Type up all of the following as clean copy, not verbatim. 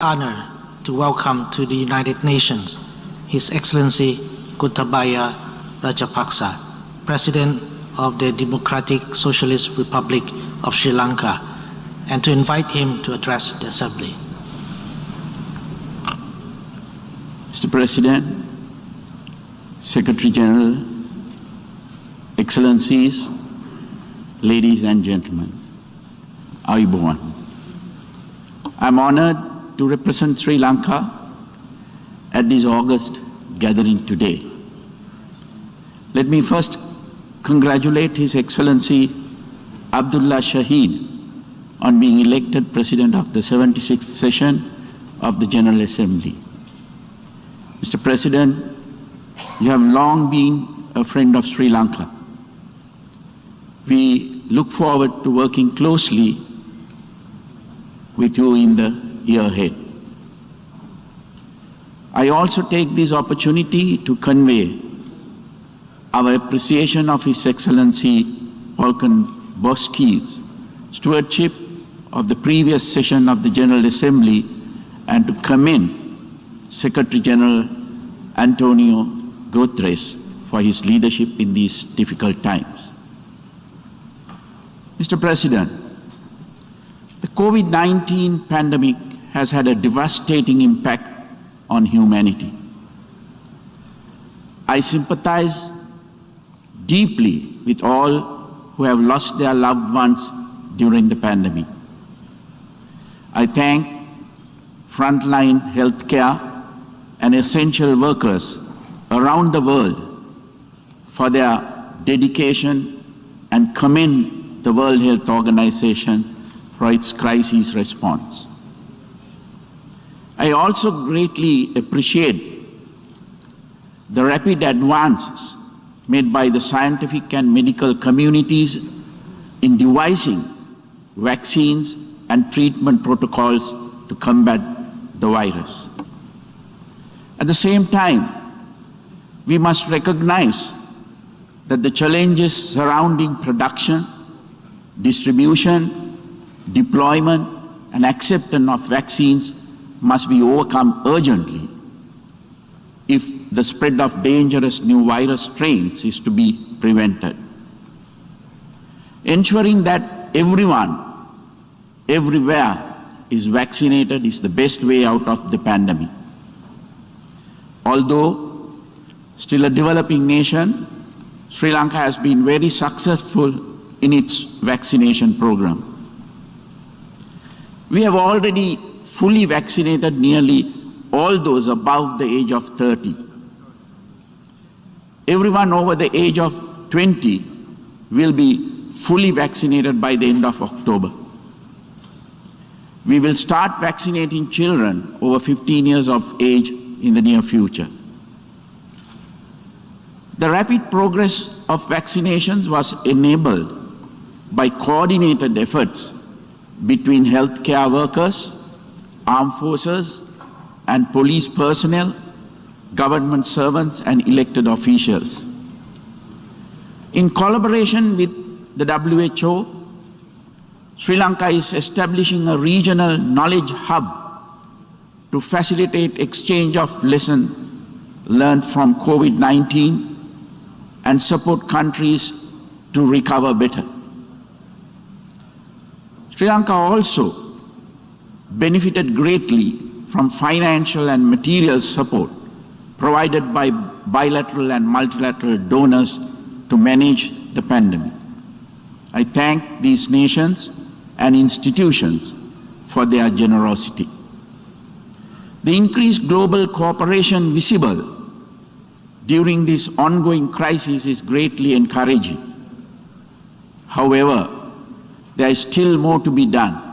honor to welcome to the United Nations His Excellency Gotabaya Rajapaksa, President of the Democratic Socialist Republic of Sri Lanka, and to invite him to address the Assembly. Mr. President, Secretary General, Excellencies, ladies and gentlemen, Ayubowan. I'm honored to represent Sri Lanka at this August gathering today. Let me first congratulate His Excellency Abdullah Shahid on being elected President of the 76th session of the General Assembly. Mr. President, you have long been a friend of Sri Lanka. We look forward to working closely with you in the year ahead. I also take this opportunity to convey our appreciation of His Excellency Volkan Bozkir's stewardship of the previous session of the General Assembly and to commend Secretary General Antonio Guterres for his leadership in these difficult times. Mr. President, the COVID-19 pandemic has had a devastating impact on humanity. I sympathize deeply with all who have lost their loved ones during the pandemic. I thank frontline healthcare and essential workers around the world for their dedication and commend the World Health Organization for its crisis response. I also greatly appreciate the rapid advances made by the scientific and medical communities in devising vaccines and treatment protocols to combat the virus. At the same time, we must recognize that the challenges surrounding production, distribution, deployment, and acceptance of vaccines must be overcome urgently if the spread of dangerous new virus strains is to be prevented. Ensuring that everyone, everywhere is vaccinated is the best way out of the pandemic. Although still a developing nation, Sri Lanka has been very successful in its vaccination program. We have already fully vaccinated nearly all those above the age of 30. Everyone over the age of 20 will be fully vaccinated by the end of October. We will start vaccinating children over 15 years of age in the near future. The rapid progress of vaccinations was enabled by coordinated efforts between healthcare workers, armed forces, and police personnel, government servants, and elected officials. In collaboration with the WHO, Sri Lanka is establishing a regional knowledge hub to facilitate exchange of lessons learned from COVID-19 and support countries to recover better. Sri Lanka also benefited greatly from financial and material support provided by bilateral and multilateral donors to manage the pandemic. I thank these nations and institutions for their generosity. The increased global cooperation visible during this ongoing crisis is greatly encouraging. However, there is still more to be done.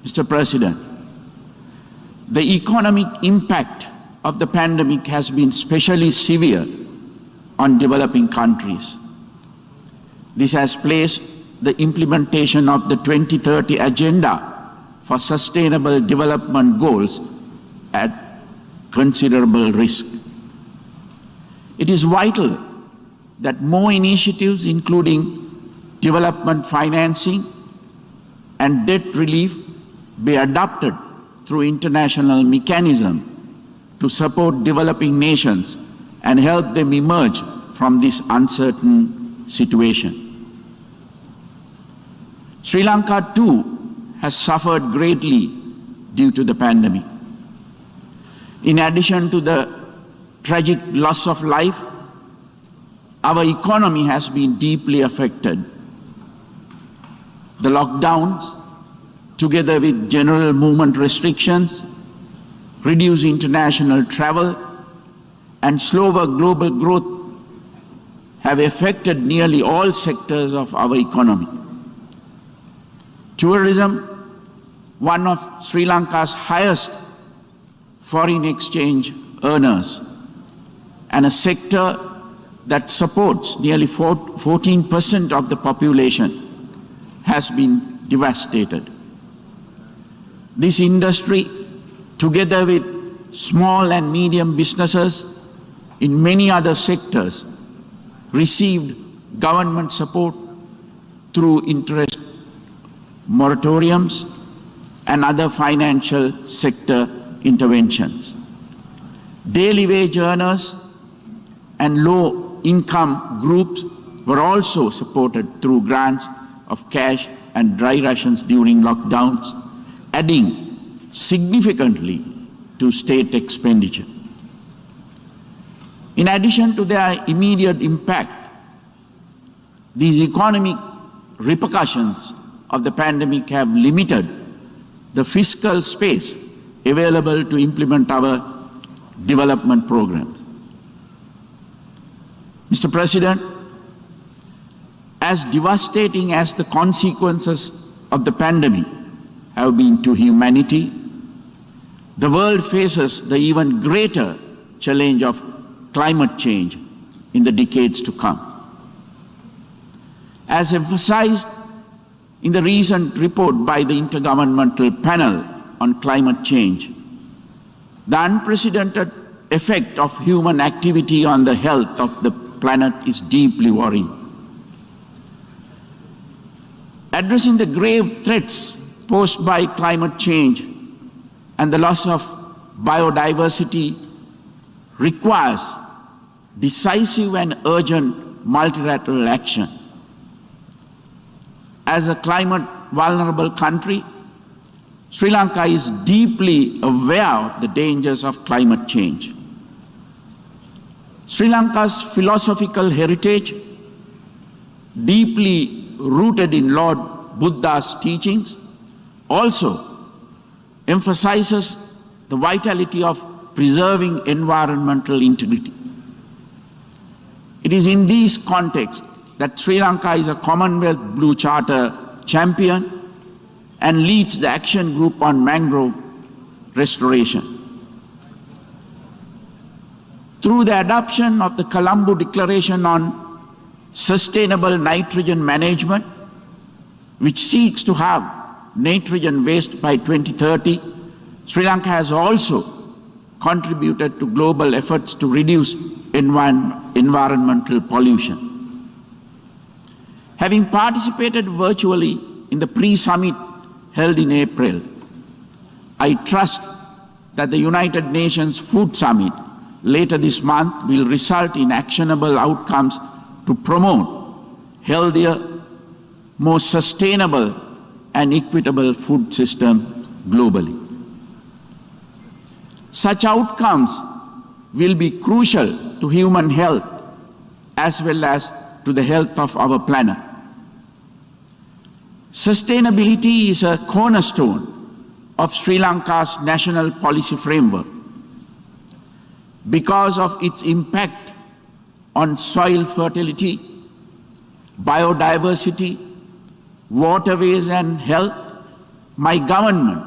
Mr. President, the economic impact of the pandemic has been especially severe on developing countries. This has placed the implementation of the 2030 Agenda for Sustainable Development Goals at considerable risk. It is vital that more initiatives, including development financing and debt relief, be adopted through international mechanism to support developing nations and help them emerge from this uncertain situation. Sri Lanka too has suffered greatly due to the pandemic. In addition to the tragic loss of life, our economy has been deeply affected. The lockdowns, together with general movement restrictions, reduced international travel, and slower global growth have affected nearly all sectors of our economy. Tourism, one of Sri Lanka's highest foreign exchange earners, and a sector that supports nearly 14% of the population, has been devastated. This industry, together with small and medium businesses in many other sectors, received government support through interest moratoriums and other financial sector interventions. Daily wage earners and low-income groups were also supported through grants of cash and dry rations during lockdowns, adding significantly to state expenditure. In addition to their immediate impact, these economic repercussions of the pandemic have limited the fiscal space available to implement our development programs. Mr. President, as devastating as the consequences of the pandemic have been to humanity, the world faces the even greater challenge of climate change in the decades to come. As emphasized in the recent report by the Intergovernmental Panel on Climate Change, the unprecedented effect of human activity on the health of the planet is deeply worrying. Addressing the grave threats posed by climate change and the loss of biodiversity requires decisive and urgent multilateral action. As a climate-vulnerable country, Sri Lanka is deeply aware of the dangers of climate change. Sri Lanka's philosophical heritage, deeply rooted in Lord Buddha's teachings, also emphasizes the vitality of preserving environmental integrity. It is in this context that Sri Lanka is a Commonwealth Blue Charter champion and leads the Action Group on Mangrove Restoration. Through the adoption of the Colombo Declaration on Sustainable Nitrogen Management, which seeks to have nitrogen waste by 2030, Sri Lanka has also contributed to global efforts to reduce environmental pollution. Having participated virtually in the pre-summit held in April, I trust that the United Nations Food Summit later this month will result in actionable outcomes to promote healthier, more sustainable and equitable food system globally. Such outcomes will be crucial to human health as well as to the health of our planet. Sustainability is a cornerstone of Sri Lanka's national policy framework. Because of its impact on soil fertility, biodiversity, waterways and health, my government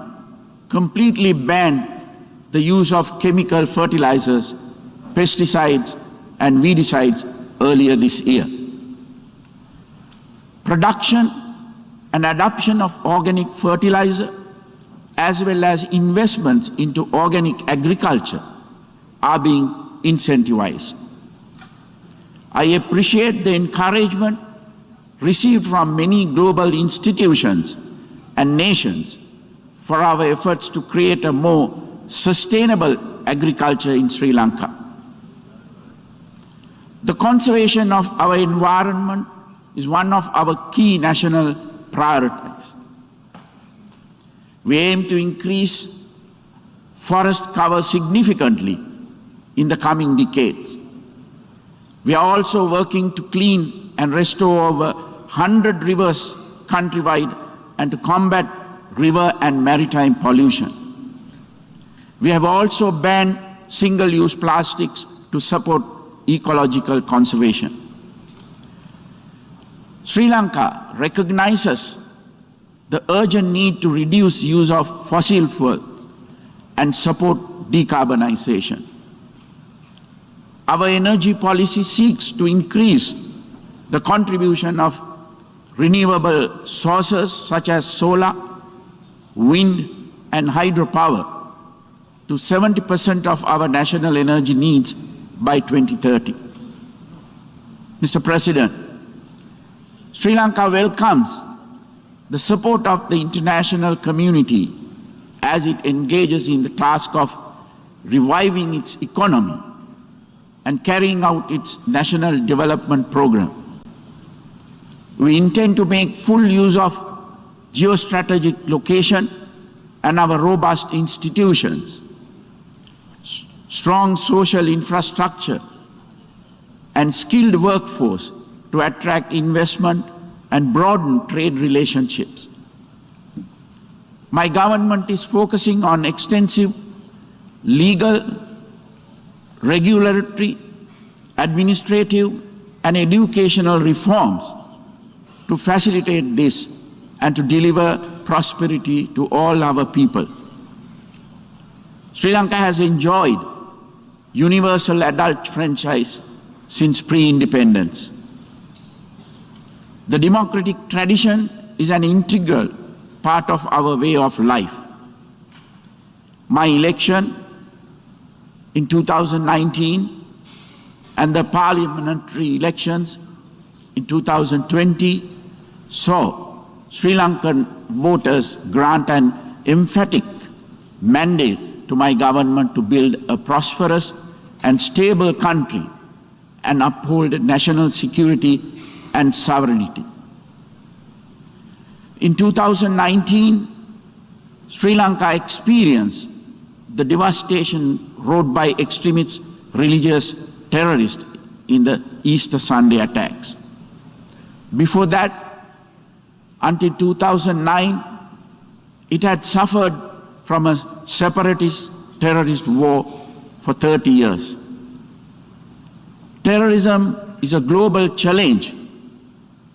completely banned the use of chemical fertilizers, pesticides and weedicides earlier this year. Production and adoption of organic fertilizer as well as investments into organic agriculture are being incentivized. I appreciate the for our efforts to create a more sustainable agriculture in Sri Lanka. The conservation of our environment is one of our key national priorities. We aim to increase forest cover significantly in the coming decades. We are also working to clean and restore over 100 rivers countrywide and to combat river and maritime pollution. We have also banned single-use plastics to support ecological conservation. Sri Lanka recognizes the urgent need to reduce use of fossil fuels and support decarbonization. Our energy policy seeks to increase the contribution of renewable sources such as solar, wind, and hydropower to 70% of our national energy needs by 2030. Mr. President, Sri Lanka welcomes the support of the international community as it engages in the task of reviving its economy and carrying out its national development program. We intend to make full use of geostrategic location and our robust institutions, strong social infrastructure, and skilled workforce to attract investment and broaden trade relationships. My government is focusing on extensive legal, regulatory, administrative, and educational reforms to facilitate this and to deliver prosperity to all our people. Sri Lanka has enjoyed universal adult franchise since pre-independence. The democratic tradition is an integral part of our way of life. My election in 2019 and the parliamentary elections in 2020 saw Sri Lankan voters grant an emphatic mandate to my government to build a prosperous and stable country and uphold national security and sovereignty. In 2019, Sri Lanka experienced the devastation wrought by extremist religious terrorists in the Easter Sunday attacks. Before that, until 2009, it had suffered from a separatist terrorist war for 30 years. Terrorism is a global challenge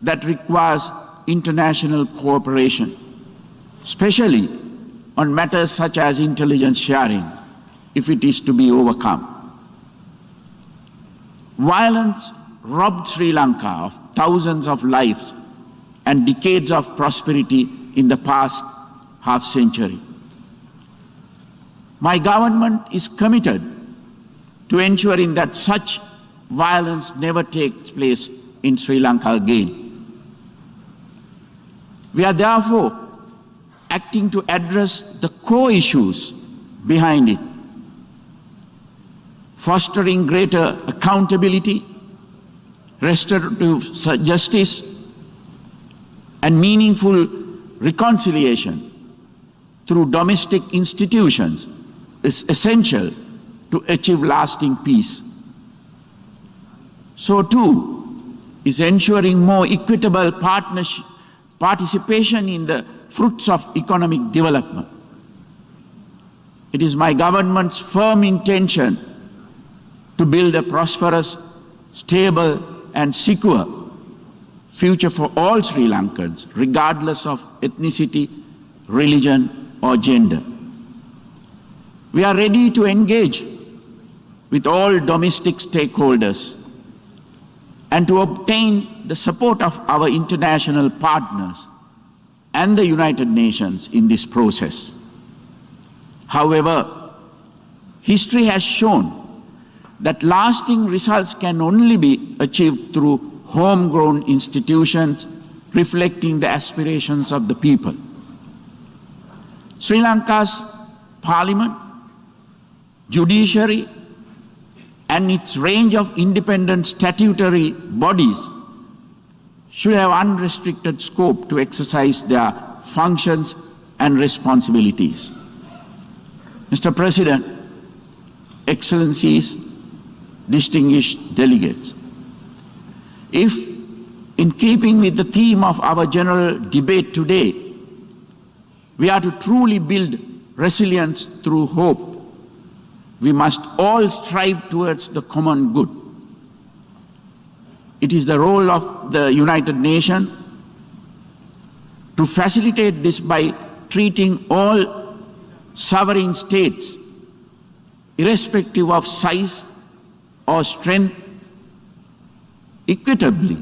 that requires international cooperation, especially on matters such as intelligence sharing, if it is to be overcome. Violence robbed Sri Lanka of thousands of lives and decades of prosperity in the past half-century. My government is committed to ensuring that such violence never takes place in Sri Lanka again. We are therefore acting to address the core issues behind it, fostering greater accountability, restorative justice, and meaningful reconciliation through domestic institutions is essential to achieve lasting peace. So too is ensuring more equitable participation in the fruits of economic development. It is my government's firm intention to build a prosperous, stable, and secure future for all Sri Lankans, regardless of ethnicity, religion, or gender. We are ready to engage with all domestic stakeholders and to obtain the support of our international partners and the United Nations in this process. However, history has shown that lasting results can only be achieved through homegrown institutions reflecting the aspirations of the people. Sri Lanka's parliament, judiciary, and its range of independent statutory bodies should have unrestricted scope to exercise their functions and responsibilities. Mr. President, Excellencies, distinguished delegates, if, in keeping with the theme of our general debate today, we are to truly build resilience through hope, we must all strive towards the common good. It is the role of the United Nations to facilitate this by treating all sovereign states, irrespective of size or strength, equitably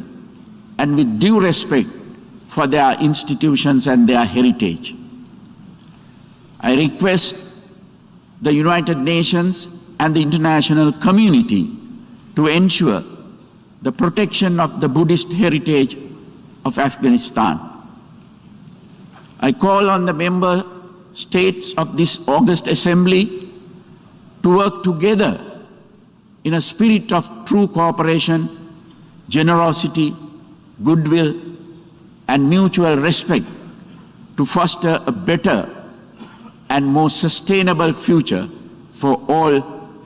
and with due respect for their institutions and their heritage. I request the United Nations and the international community to ensure the protection of the Buddhist heritage of Afghanistan. I call on the member states of this August Assembly to work together in a spirit of true cooperation, generosity, goodwill, and mutual respect to foster a better and more sustainable future for all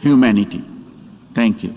humanity. Thank you.